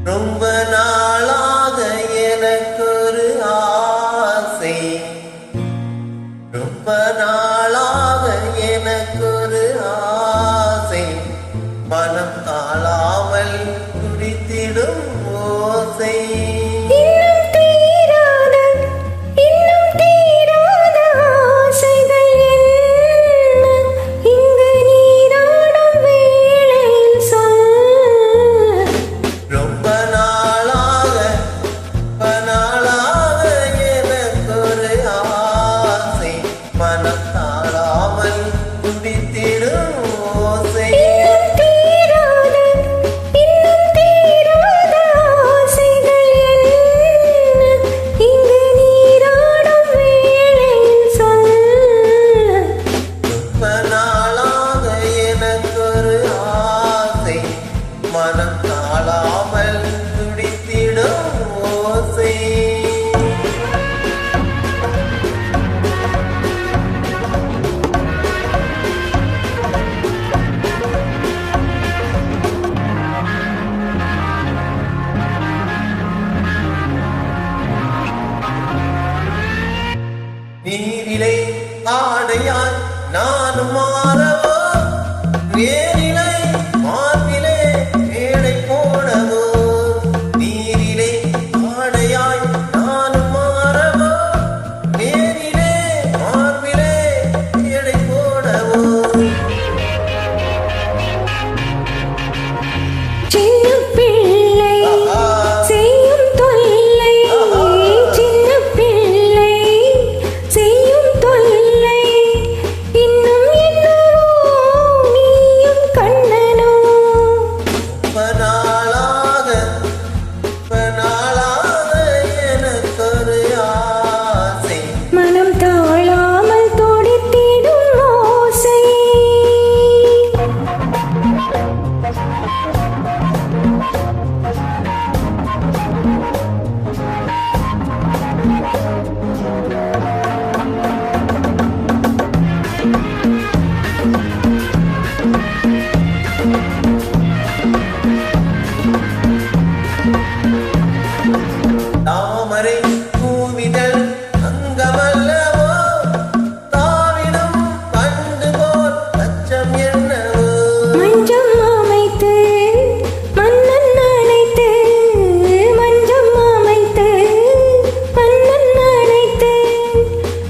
ரொம்ப நாளாக எனக்கொரு ஆசை, ரொம்ப நாளாக எனக்கொரு ஆசை, மனம் தாழாமல் துடித்திடும் ஓசை. மனம் தாழாமல் துடித்திடும் ஓசை. நீரிலே ஆடையாய் நானும் மாறவோ, வேரிலே மார்பிலே மேடை போடவோ. நீரிலே ஆடையாய் நானும் மாறவோ, வேரிலே மார்பிலே மேடை போடவோ. சின்ன பிள்ளை செய்யும் தொல்லை, சின்ன பிள்ளை செய்யும் தொல்லை, இன்னும் என்னவோ நீயும் கண்ணனோ. ரொம்ப நாளாக எனக்கொரு ஆசை, மனம் தாழாமல் துடித்திடும் ஓசை. தாமரை பூவிதழ் அங்கமல்லவோ, தாவிடும் பண்டு போல் அச்சம் என்னவோ. மஞ்சம் அமைத்து மன்னன் அணைத்து, மஞ்சம் அமைத்து மன்னன் அணைத்து,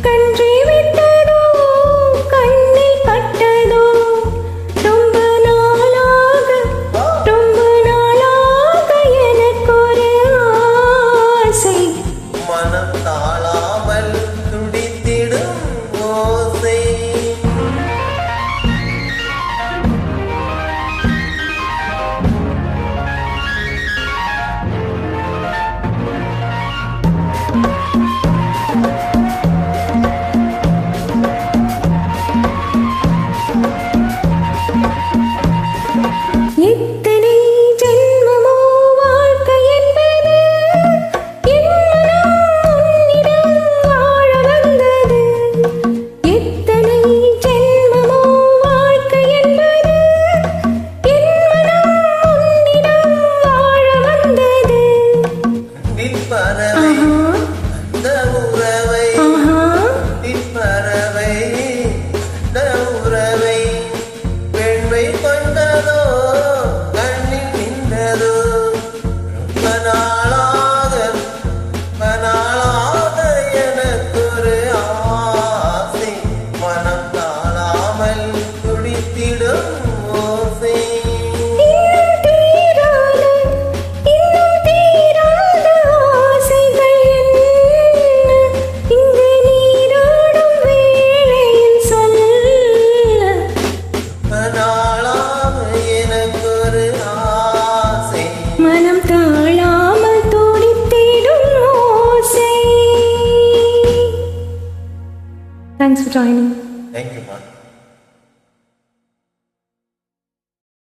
கன்றி விட்டதோ கண்ணில் பட்டதோ. ரொம்ப நாளாக எனக்கொரு ஆசை, மனம் தாழாமல் துடித்திடும் ஓசை. எத்தனை ஜென்மமோ வாழ்க்கை என்பது, என் மனம் உன்னிடம் வாழ வந்தது. எத்தனை ஜென்மமோ வாழ்க்கை என்பது, என் மனம் உன்னிடம் வாழ வந்தது. பறவை அந்த உறவை, பறவை அந்த உறவை, பெண்மை கொண்டதோ கண்ணில் நின்றதோ. ரொம்ப நாளாக எனக்கொரு ஆசை, மனம் தாழாமல் துடித்திடும் ஓசை. இன்னும் தீராத ஆசைகள் என்ன, இங்கு நீராடும் வேளையில் சொல்ல. ரொம்ப நாளாக எனக்கொரு ஆசை, மனம் தாழாமல் துடித்திடும் ஓசை. Thanks for joining. தேங்க்யூ மா.